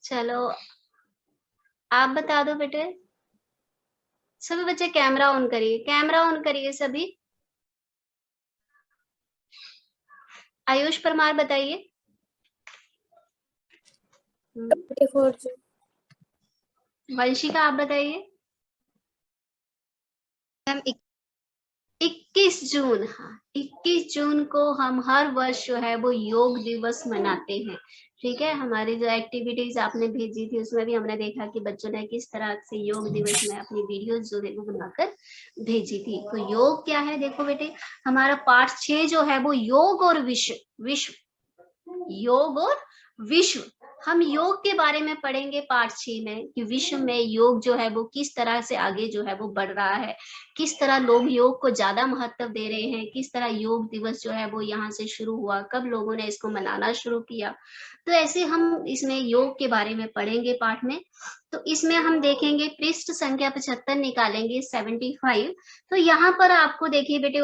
चलो आप बता दो बेटे। सभी बच्चे कैमरा ऑन करिए, कैमरा ऑन करिए सभी। आयुष परमार बताइए। वंशिका आप बताइए। मैम 21 जून, हाँ 21 जून को हम हर वर्ष जो है वो योग दिवस मनाते हैं। ठीक है, हमारी जो एक्टिविटीज आपने भेजी थी उसमें भी हमने देखा कि बच्चों ने किस तरह से योग दिवस में अपनी वीडियोस जो है वो बनाकर भेजी थी। तो योग क्या है, देखो बेटे, हमारा पाठ 6 जो है वो योग और विश्व, योग और विश्व। हम योग के बारे में पढ़ेंगे पार्ट 6 में कि विश्व में योग जो है वो किस तरह से आगे जो है वो बढ़ रहा है, किस तरह लोग योग को ज्यादा महत्व दे रहे हैं, किस तरह योग दिवस जो है वो यहाँ से शुरू हुआ, कब लोगों ने इसको मनाना शुरू किया। तो ऐसे हम इसमें योग के बारे में पढ़ेंगे पाठ में। तो इसमें हम देखेंगे पृष्ठ संख्या 75 निकालेंगे 75। तो यहाँ पर आपको देखिए बेटे,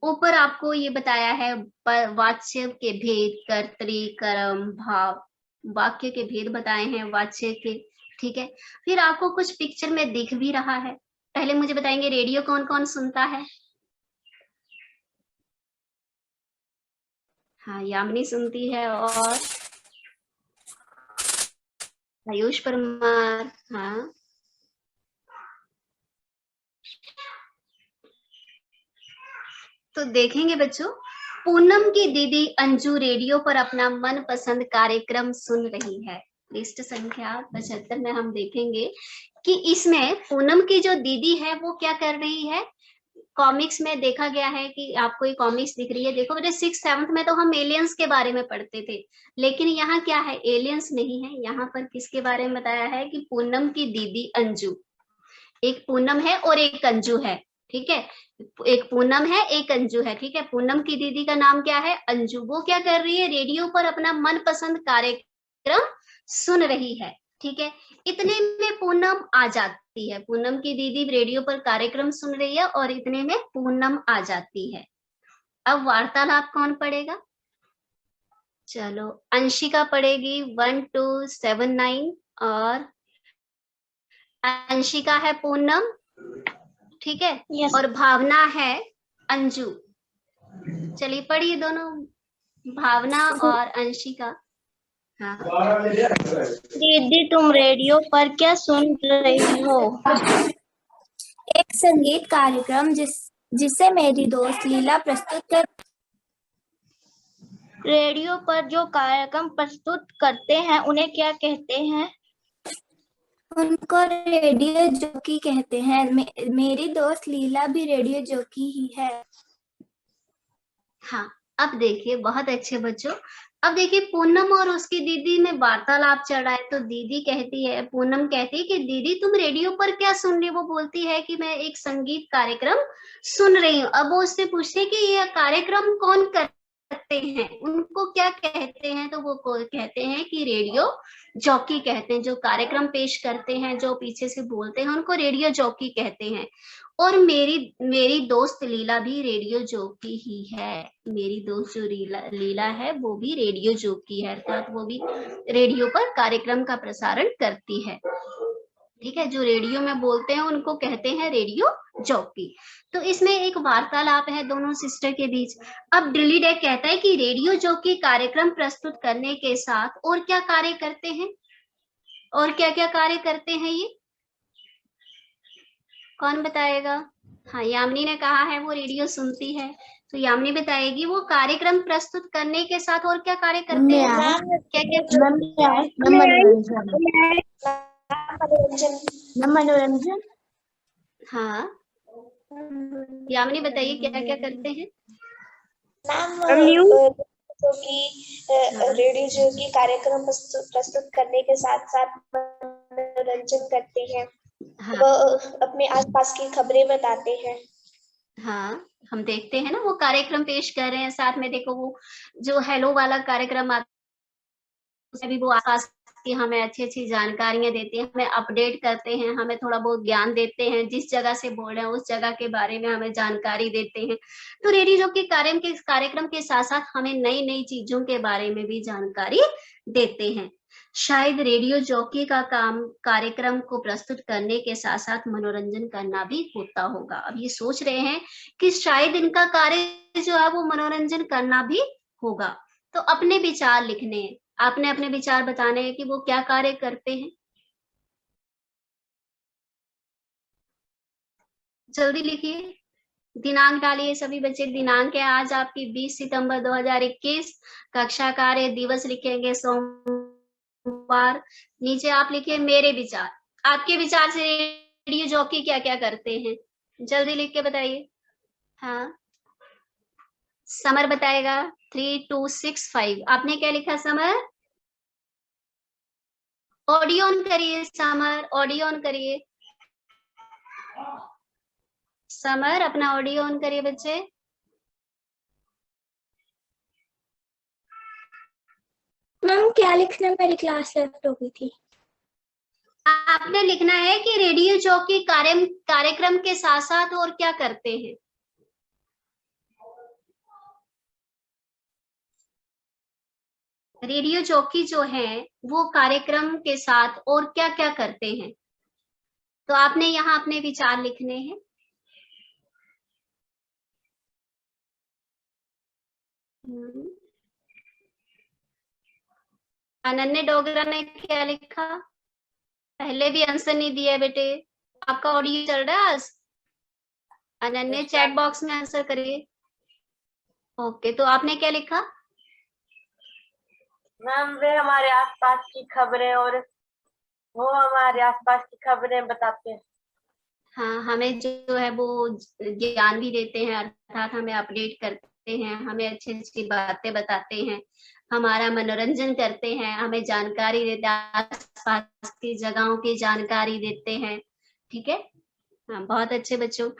ऊपर आपको ये बताया है वाच्य के भेद, कर्तरी, कर्म, भाव, वाक्य के भेद बताए हैं वाच्य के। ठीक है, फिर आपको कुछ पिक्चर में दिख भी रहा है। पहले मुझे बताएंगे रेडियो कौन कौन सुनता है। हाँ यामिनी सुनती है, और आयुष परमार। हाँ तो देखेंगे बच्चों, पूनम की दीदी अंजू रेडियो पर अपना मनपसंद कार्यक्रम सुन रही है। पृष्ठ संख्या 75 में हम देखेंगे कि इसमें पूनम की जो दीदी है वो क्या कर रही है। कॉमिक्स में देखा गया है कि आपको ये कॉमिक्स दिख रही है, देखो बेटे 6th-7th में तो हम एलियंस के बारे में पढ़ते थे, लेकिन यहाँ क्या है, एलियंस नहीं है। यहाँ पर किसके बारे में बताया है कि पूनम की दीदी अंजू, एक पूनम है और एक अंजू है। ठीक है, एक पूनम है एक अंजू है। ठीक है, पूनम की दीदी का नाम क्या है, अंजू। वो क्या कर रही है, रेडियो पर अपना मनपसंद कार्यक्रम सुन रही है। ठीक है, इतने में पूनम आ जाती है, पूनम की दीदी रेडियो पर कार्यक्रम सुन रही है और इतने में पूनम आ जाती है। अब वार्तालाप कौन पढ़ेगा, चलो अंशिका पढ़ेगी 1 to 7 9, और अंशिका है पूनम। ठीक है, yes. और भावना है अंजू। चलिए पढ़िए दोनों, भावना और अंशिका। हाँ दीदी तुम रेडियो पर क्या सुन रही हो? एक संगीत कार्यक्रम जिसे मेरी दोस्त लीला प्रस्तुत कर। रेडियो पर जो कार्यक्रम प्रस्तुत करते हैं उन्हें क्या कहते हैं? उनको रेडियो जॉकी कहते हैं। मेरी दोस्त लीला भी रेडियो जॉकी ही है। हाँ, अब देखिए बहुत अच्छे बच्चों, अब देखिए पूनम और उसकी दीदी में वार्तालाप चल रहा है। तो दीदी कहती है, पूनम कहती है कि दीदी तुम रेडियो पर क्या सुन रही हो। वो बोलती है कि मैं एक संगीत कार्यक्रम सुन रही हूँ। अब वो उससे पूछते हैं कि यह कार्यक्रम कौन करते हैं, उनको क्या कहते हैं। तो वो कहते हैं कि रेडियो जॉकी कहते हैं, जो कार्यक्रम पेश करते हैं, जो पीछे से बोलते हैं, उनको रेडियो जॉकी कहते हैं। और मेरी मेरी दोस्त लीला भी रेडियो जॉकी ही है। मेरी दोस्त जो लीला है वो भी रेडियो जॉकी है, अर्थात वो भी रेडियो पर कार्यक्रम का प्रसारण करती है। ठीक है, जो रेडियो में बोलते हैं उनको कहते हैं रेडियो जॉकी। तो इसमें एक वार्तालाप है दोनों सिस्टर के बीच। अब डिली डे कहता है कि रेडियो जॉकी कार्यक्रम प्रस्तुत करने के साथ और क्या कार्य करते हैं, और क्या क्या कार्य करते हैं ये कौन बताएगा। हाँ यामिनी ने कहा है वो रेडियो सुनती है, तो यामिनी बताएगी वो कार्यक्रम प्रस्तुत करने के साथ और क्या कार्य करते हैं, क्या क्या। मनोरंजन। हाँ यामिनी बताइए क्या क्या करते हैं। रेडियो जो की कार्यक्रम प्रस्तुत करने के साथ साथ मनोरंजन करते हैं। हाँ, वो अपने आसपास की खबरें बताते हैं। हाँ हम देखते हैं ना वो कार्यक्रम पेश कर रहे हैं, साथ में देखो वो जो हेलो वाला कार्यक्रम आता है भी वो आसपास की हमें अच्छी अच्छी जानकारियां देते हैं, हमें अपडेट करते हैं, हमें थोड़ा बहुत ज्ञान देते हैं, जिस जगह से बोल रहे हैं उस जगह के बारे में हमें जानकारी देते हैं। तो रेडियो जॉकी कार्यक्रम के साथ साथ हमें नई नई चीजों के बारे में भी जानकारी देते हैं। शायद रेडियो जॉकी का काम कार्यक्रम को प्रस्तुत करने के साथ साथ मनोरंजन करना भी होता होगा। अब ये सोच रहे हैं कि शायद इनका कार्य जो है वो मनोरंजन करना भी होगा। तो अपने विचार लिखने हैं, आपने अपने विचार बताने हैं कि वो क्या कार्य करते हैं। जल्दी लिखिए, दिनांक डालिए सभी बच्चे। दिनांक है आज आपकी 20 सितंबर 2021। कक्षा कार्य दिवस लिखेंगे सोमवार। नीचे आप लिखिए मेरे विचार। आपके विचार से रेडियो जॉकी क्या क्या करते हैं, जल्दी लिख के बताइए। हाँ, समर बताएगा। 3265। आपने क्या लिखा समर? ऑडियो ऑन करिए समर, ऑडियो ऑन करिए। समर अपना ऑडियो ऑन करिए बच्चे। मैम क्या लिखना, मेरी क्लास लेफ्ट हो गई थी। आपने लिखना है कि रेडियो जॉकी कार्यक्रम के साथ साथ और क्या करते हैं। रेडियो जॉकी जो है वो कार्यक्रम के साथ और क्या क्या करते हैं, तो आपने यहाँ अपने विचार लिखने हैं। अनन्या डोगरा ने क्या लिखा? पहले भी आंसर नहीं दिया बेटे, आपका ऑडियो चल रहा है आज। अनन्या चैट बॉक्स में आंसर करिए। ओके, तो आपने क्या लिखा? मैम वे हमारे आसपास की खबरें और वो हमारे आसपास की खबरें बताते हैं। हाँ, हमें जो है वो ज्ञान भी देते हैं, अर्थात हमें अपडेट करते हैं, हमें अच्छी अच्छी बातें बताते हैं, हमारा मनोरंजन करते हैं, हमें जानकारी देते हैं, आसपास की जगहों की जानकारी देते हैं। ठीक है, हाँ बहुत अच्छे बच्चों।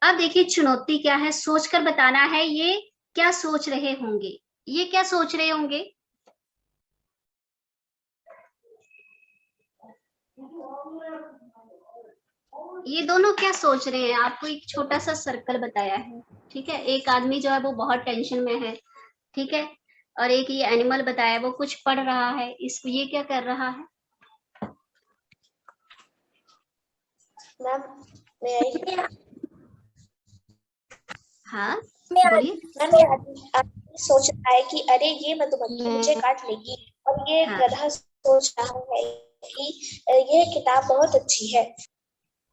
अब देखिए चुनौती क्या है, सोचकर बताना है। ये क्या सोच रहे होंगे, ये क्या सोच रहे होंगे? ये दोनों क्या सोच रहे हैं? आपको एक छोटा सा सर्कल बताया है, ठीक है। एक आदमी जो है वो बहुत टेंशन में है, ठीक है, और एक ये एनिमल बताया वो कुछ पढ़ रहा है, इसको ये क्या कर रहा है? मैम हाँ मैं बोलिए। मैम ये आदमी सोच रहा है कि अरे ये मधुमक्खी मुझे काट लेगी, और ये हाँ। गधा सोच रहा है कि यह किताब बहुत अच्छी है।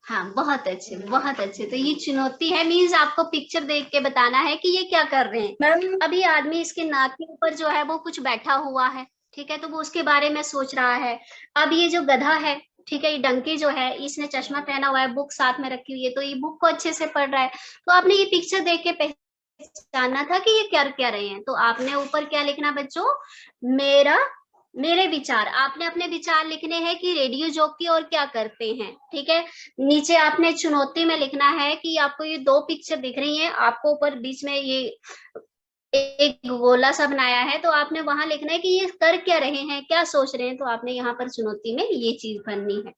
हाँ बहुत अच्छे, बहुत अच्छे। तो ये चुनौती है, मीन्स आपको पिक्चर देख के बताना है कि ये क्या कर रहे हैं। मैम अभी आदमी इसके नाक के ऊपर जो है वो कुछ बैठा हुआ है, ठीक है, तो वो उसके बारे में सोच रहा है। अब ये जो गधा है, ठीक है, ये डंकी जो है, इसने चश्मा पहना हुआ है, बुक साथ में रखी हुई है, तो ये बुक को अच्छे से पढ़ रहा है। तो आपने ये पिक्चर देख के पहचानना था कि ये क्या क्या रहे हैं। तो आपने ऊपर क्या लिखना बच्चों? मेरे विचार। आपने अपने विचार लिखने हैं कि रेडियो जॉकी और क्या करते हैं, ठीक है। नीचे आपने चुनौती में लिखना है कि आपको ये दो पिक्चर दिख रही हैं, आपको ऊपर बीच में ये एक गोला सा बनाया है, तो आपने वहां लिखना है कि ये कर क्या रहे हैं, क्या सोच रहे हैं। तो आपने यहाँ पर चुनौती में ये चीज भरनी है,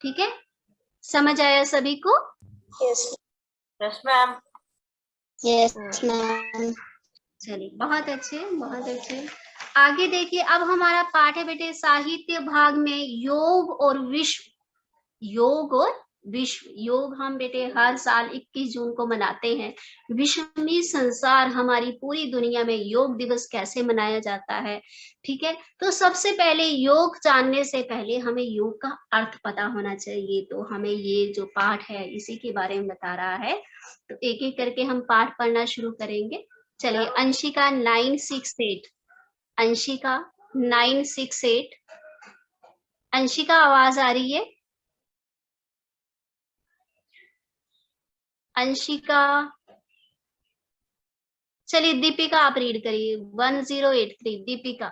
ठीक है। समझ आया सभी को? Yes yes ma'am. Yes ma'am. चलिए बहुत अच्छे, बहुत अच्छे। आगे देखिए, अब हमारा पाठ है बेटे साहित्य भाग में योग और विश्व। योग और विश्व। योग हम बेटे हर साल 21 जून को मनाते हैं। विश्व में संसार हमारी पूरी दुनिया में योग दिवस कैसे मनाया जाता है, ठीक है। तो सबसे पहले योग जानने से पहले हमें योग का अर्थ पता होना चाहिए। तो हमें ये जो पाठ है इसी के बारे में बता रहा है, तो एक एक करके हम पाठ पढ़ना शुरू करेंगे। चलिए, अंशिका 968। अंशिका 968। अंशिका आवाज आ रही है? अंशिका। चलिए दीपिका आप रीड करिए 1083। दीपिका।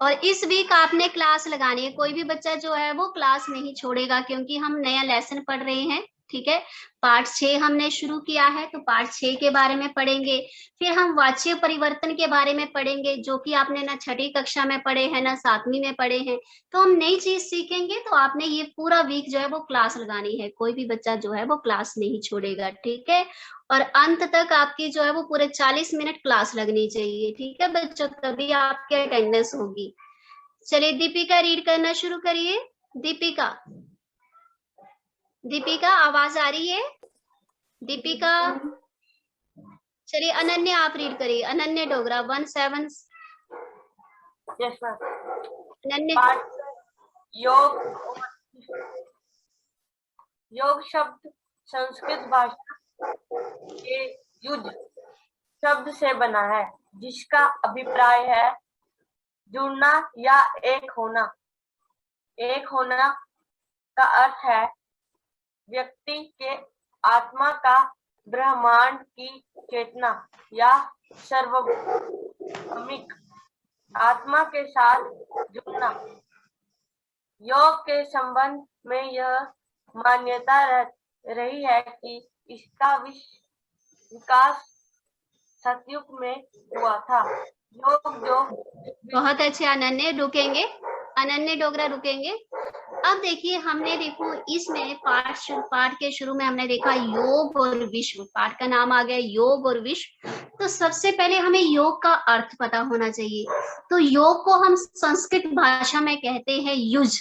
और इस वीक आपने क्लास लगानी है, कोई भी बच्चा जो है वो क्लास नहीं छोड़ेगा, क्योंकि हम नया लेसन पढ़ रहे हैं, ठीक है। पाठ 6 हमने शुरू किया है, तो पाठ 6 के बारे में पढ़ेंगे। फिर हम वाच्य परिवर्तन के बारे में पढ़ेंगे, जो कि आपने ना 6ठी कक्षा में पढ़े हैं ना 7वीं में पढ़े हैं। तो हम नई चीज सीखेंगे, तो आपने ये पूरा वीक जो है वो क्लास लगानी है, कोई भी बच्चा जो है वो क्लास नहीं छोड़ेगा, ठीक है। और अंत तक आपकी जो है वो पूरे 40 मिनट क्लास लगनी चाहिए, ठीक है बच्चों, तभी आपकी अटेंडेंस होगी। चलिए दीपिका रीड करना शुरू करिए। दीपिका, दीपिका आवाज आ रही है? दीपिका, चलिए अनन्या आप रीड करिए। अनन्या डोगरा 17। Yes ma'am. अनन्या, पाठ योग। योग शब्द संस्कृत भाषा के युज शब्द से बना है, जिसका अभिप्राय है जुड़ना या एक होना। एक होना का अर्थ है व्यक्ति के आत्मा का ब्रह्मांड की चेतना या सार्वभौमिक आत्मा के साथ जुड़ना। योग के संबंध में यह मान्यता रही है कि इसका विकास सतयुग में हुआ था। योग जो बहुत अच्छे अनन्या, रुकेंगे अनन्या डोगरा, रुकेंगे। अब देखिए हमने देखो इसमें पाठ के शुरू में हमने देखा योग और विश्व, पाठ का नाम आ गया योग और विश्व। तो सबसे पहले हमें योग का अर्थ पता होना चाहिए। तो योग को हम संस्कृत भाषा में कहते हैं युज।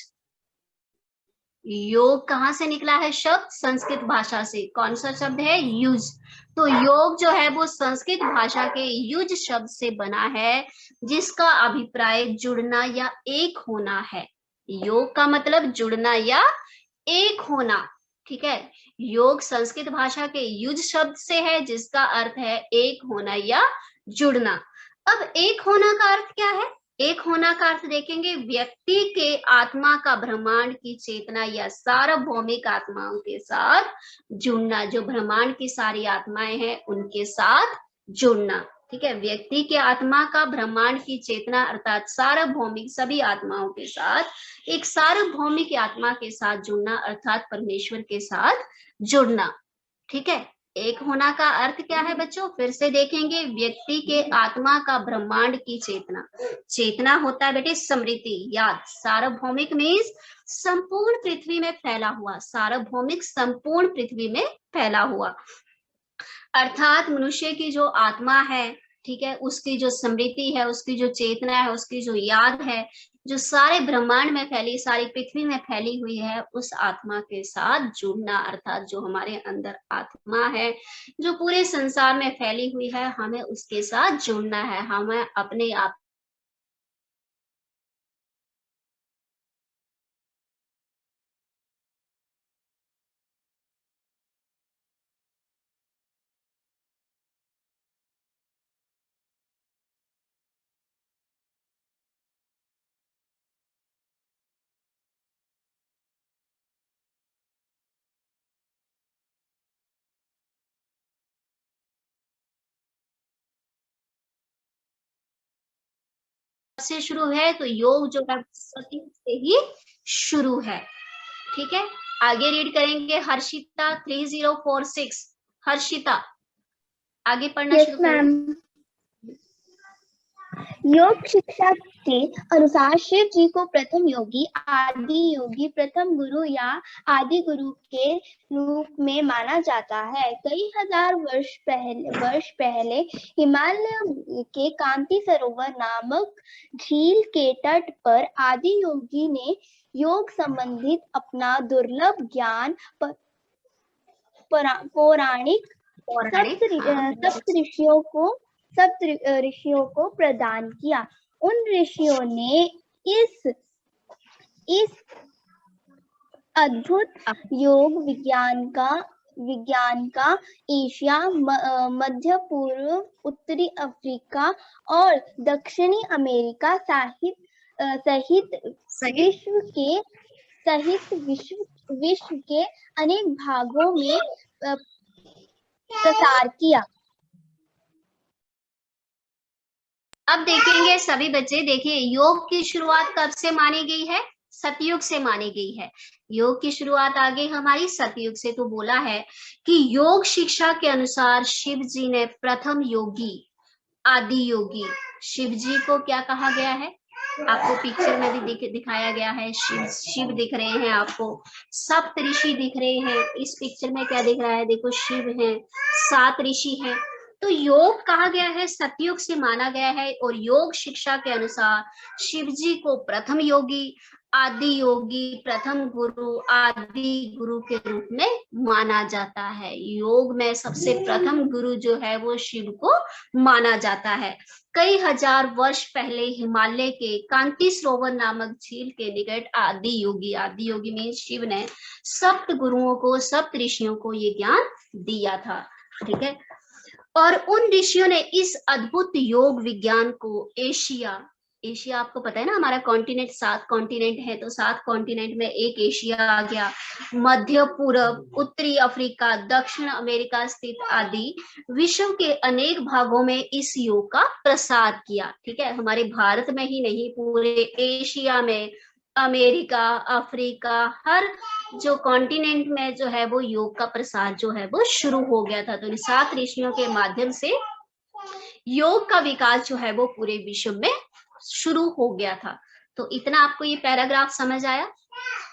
योग कहाँ से निकला है शब्द? संस्कृत भाषा से। कौन सा शब्द है? युज। तो योग जो है वो संस्कृत भाषा के युज शब्द से बना है, जिसका अभिप्राय जुड़ना या एक होना है। योग का मतलब जुड़ना या एक होना, ठीक है। योग संस्कृत भाषा के युज शब्द से है, जिसका अर्थ है एक होना या जुड़ना। अब एक होना का अर्थ क्या है? एक होना का अर्थ देखेंगे व्यक्ति के आत्मा का ब्रह्मांड की चेतना या सार्वभौमिक आत्माओं के साथ जुड़ना। जो ब्रह्मांड की सारी आत्माएं हैं उनके साथ जुड़ना, ठीक है। व्यक्ति के आत्मा का ब्रह्मांड की चेतना अर्थात सार्वभौमिक सभी आत्माओं के साथ एक सार्वभौमिक आत्मा के साथ जुड़ना अर्थात परमेश्वर के साथ जुड़ना, ठीक है। एक होना का अर्थ क्या है बच्चों? फिर से देखेंगे व्यक्ति के आत्मा का ब्रह्मांड की चेतना। चेतना होता है बेटे स्मृति, याद। सार्वभौमिक मीन्स संपूर्ण पृथ्वी में फैला हुआ। सार्वभौमिक संपूर्ण पृथ्वी में फैला हुआ अर्थात मनुष्य की जो आत्मा है, ठीक है, उसकी जो स्मृति है, उसकी जो चेतना है, उसकी जो याद है, जो सारे ब्रह्मांड में फैली, सारी पृथ्वी में फैली हुई है, उस आत्मा के साथ जुड़ना अर्थात जो हमारे अंदर आत्मा है जो पूरे संसार में फैली हुई है, हमें उसके साथ जुड़ना है। हमें अपने आप से शुरू है, तो योग जो है सती से ही शुरू है, ठीक है। आगे रीड करेंगे हर्षिता 3046। हर्षिता आगे पढ़ना शुरू करें। योग शिक्षा के अनुसार शिव जी को प्रथम योगी, आदि योगी, प्रथम गुरु या आदि गुरु के रूप में माना जाता है। कई हजार वर्ष पहले हिमालय के कांति सरोवर नामक झील के तट पर आदि योगी ने योग संबंधित अपना दुर्लभ ज्ञान पौराणिक सप्त ऋषियों को प्रदान किया। उन ऋषियों ने इस अद्भुत योग विज्ञान का एशिया, मध्य पूर्व, उत्तरी अफ्रीका और दक्षिणी अमेरिका सहित विश्व के अनेक भागों में प्रसार किया। अब देखेंगे सभी बच्चे, देखिए योग की शुरुआत कब से मानी गई है? सतयुग से मानी गई है। योग की शुरुआत आ गई हमारी सतयुग से। तो बोला है कि योग शिक्षा के अनुसार शिव जी ने प्रथम योगी, आदि योगी, शिव जी को क्या कहा गया है, आपको पिक्चर में भी दिखाया गया है। शिव दिख रहे हैं आपको, सप्त ऋषि दिख रहे हैं। इस पिक्चर में क्या दिख रहा है, देखो शिव हैं, 7 ऋषि हैं। तो योग कहा गया है, सतयुग से माना गया है, और योग शिक्षा के अनुसार शिव जी को प्रथम योगी, आदि योगी, प्रथम गुरु, आदि गुरु के रूप में माना जाता है। योग में सबसे प्रथम गुरु जो है वो शिव को माना जाता है। कई हजार वर्ष पहले हिमालय के कांति सरोवर नामक झील के निकट आदि योगी मीन शिव ने सप्त गुरुओं को, सप्त ऋषियों को ये ज्ञान दिया था। ठीक है, और उन ऋषियों ने इस अद्भुत योग विज्ञान को एशिया आपको पता है ना, हमारा कॉन्टिनेंट 7 कॉन्टिनेंट है, तो 7 कॉन्टिनेंट में एक एशिया आ गया, मध्य पूर्व, उत्तरी अफ्रीका, दक्षिण अमेरिका स्थित आदि विश्व के अनेक भागों में इस योग का प्रसार किया। ठीक है, हमारे भारत में ही नहीं, पूरे एशिया में, अमेरिका, अफ्रीका, हर जो कॉन्टिनेंट में जो है वो योग का प्रसार जो है वो शुरू हो गया था। तो इन 7 ऋषियों के माध्यम से योग का विकास जो है वो पूरे विश्व में शुरू हो गया था। तो इतना आपको ये पैराग्राफ समझ आया।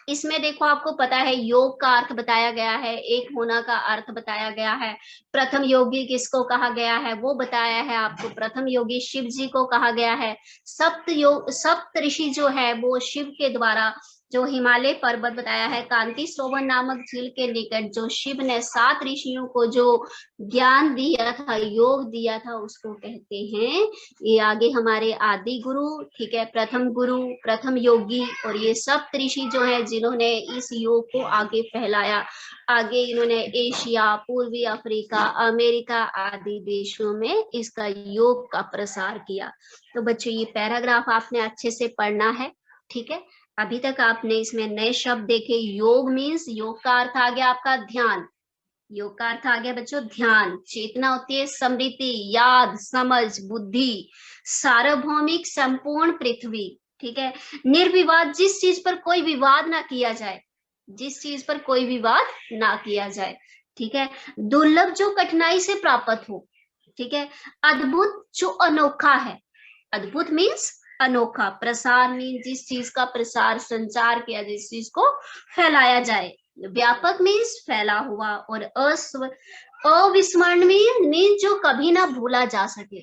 इसमें देखो आपको पता है योग का अर्थ बताया गया है, एक होना का अर्थ बताया गया है, प्रथम योगी किसको कहा गया है वो बताया है आपको, प्रथम योगी शिव जी को कहा गया है। सप्त ऋषि जो है वो शिव के द्वारा जो हिमालय पर्वत बताया है, कांति सरोवर नामक झील के निकट जो शिव ने 7 ऋषियों को जो ज्ञान दिया था, योग दिया था, उसको कहते हैं ये आगे हमारे आदि गुरु। ठीक है, प्रथम गुरु, प्रथम योगी, और ये सप्त ऋषि जो है जिन्होंने इस योग को आगे फैलाया। आगे इन्होंने एशिया, पूर्वी अफ्रीका, अमेरिका आदि देशों में इसका योग का प्रसार किया। तो बच्चों ये पैराग्राफ आपने अच्छे से पढ़ना है। ठीक है, अभी तक आपने इसमें नए शब्द देखे। योग मीन्स, योग का अर्थ आ गया आपका ध्यान, योग का अर्थ आ गया बच्चों ध्यान। चेतना होती है स्मृति, याद, समझ, बुद्धि, सार्वभौमिक, संपूर्ण पृथ्वी। ठीक है, निर्विवाद, जिस चीज पर कोई विवाद ना किया जाए, जिस चीज पर कोई विवाद ना किया जाए। ठीक है, दुर्लभ, जो कठिनाई से प्राप्त हो। ठीक है, अद्भुत, जो अनोखा है, अद्भुत मीन्स अनोखा, प्रसार मीन्स जिस चीज का प्रसार, संचार किया, जिस चीज को फैलाया जाए। व्यापक मीन्स फैला हुआ, और अविस्मरणीय मीन्स जो कभी ना भूला जा सके।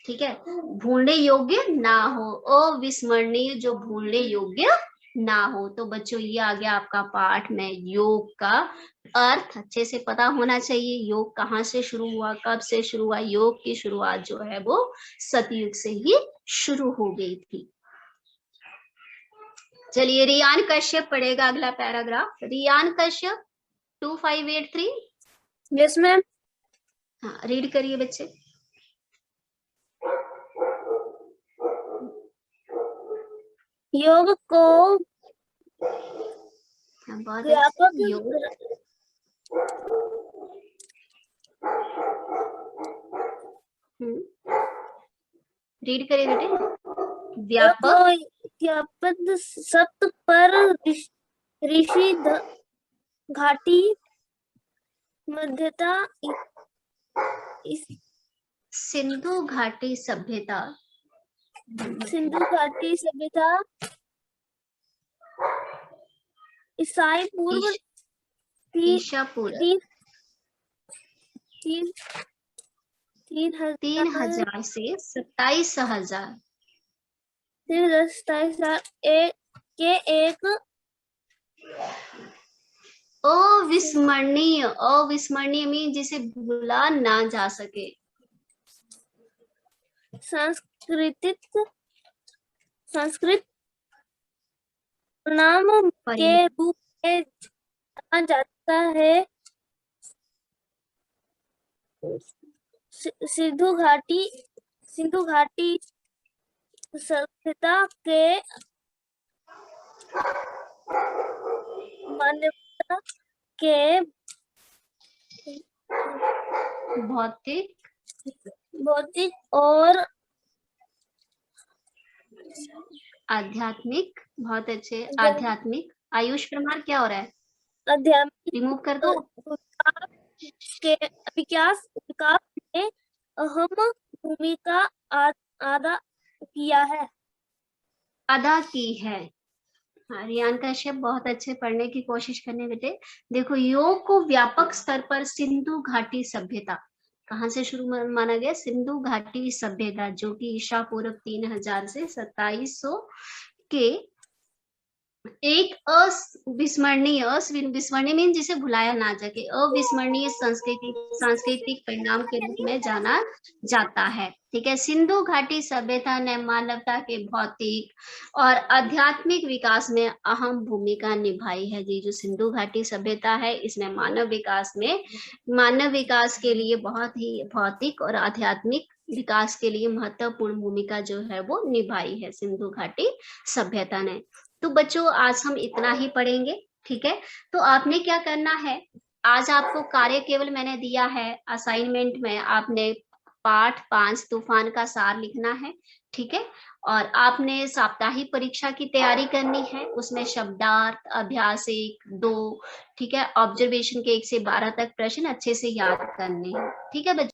ठीक है, भूलने योग्य ना हो, अविस्मरणीय जो भूलने योग्य ना हो। तो बच्चों ये आ गया आपका पाठ में योग का अर्थ अच्छे से पता होना चाहिए। योग कहाँ से शुरू हुआ, कब से शुरू हुआ। योग की शुरुआत जो है वो सतयुग से ही शुरू हो गई थी। चलिए रियान कश्यप पढ़ेगा अगला paragraph. Riyan Kashyap 2583। Yes ma'am. हाँ, रीड करिए बच्चे। योग को बहुत व्यापक योग, रीड करिए बेटे। व्यापक, व्यापक सप्त पर ऋषि घाटी मध्यता सिंधु घाटी सभ्यता, सिंधु घाटी सभ्यता ईसाई पूर्व ईसा पूर्व 3000 से 27,000 के एक अविस्मरणीय, अविस्मरणीय में जिसे भूला ना जा सके, संस्कृत नाम के रूप में जाना जाता है। सिंधु घाटी सभ्यता के मानवता के भौतिक और आध्यात्मिक, बहुत अच्छे, आध्यात्मिक। आयुष परमार क्या हो रहा है? आध्यात्मिक रिमूव कर दो। विकास में अहम भूमिका अदा किया है। अदा की है। हाँ, रियान कश्यप बहुत अच्छे, पढ़ने की कोशिश करने बेटे। देखो, योग को व्यापक स्तर पर सिंधु घाटी सभ्यता, कहाँ से शुरू माना गया? सिंधु घाटी सभ्यता, जो कि ईसा पूर्व 3000 से 2700 के एक अविस्मरणीय मीन जिसे भुलाया ना सके, अविस्मरणीय सांस्कृतिक परिणाम के रूप में जाना जाता है। ठीक है, सिंधु घाटी सभ्यता ने मानवता के भौतिक और आध्यात्मिक विकास में अहम भूमिका निभाई है जी। जो सिंधु घाटी सभ्यता है, इसने मानव विकास के लिए बहुत ही भौतिक और आध्यात्मिक विकास के लिए महत्वपूर्ण भूमिका जो है वो निभाई है सिंधु घाटी सभ्यता ने। तो बच्चों, आज हम इतना ही पढ़ेंगे। ठीक है, तो आपने क्या करना है, आज आपको कार्य केवल मैंने दिया है असाइनमेंट में, आपने पाठ 5 तूफान का सार लिखना है। ठीक है, और आपने साप्ताहिक परीक्षा की तैयारी करनी है, उसमें शब्दार्थ, अभ्यास 1, 2, ठीक है, ऑब्जर्वेशन के 1 से 12 तक प्रश्न अच्छे से याद करने हैं। ठीक है बच्चों।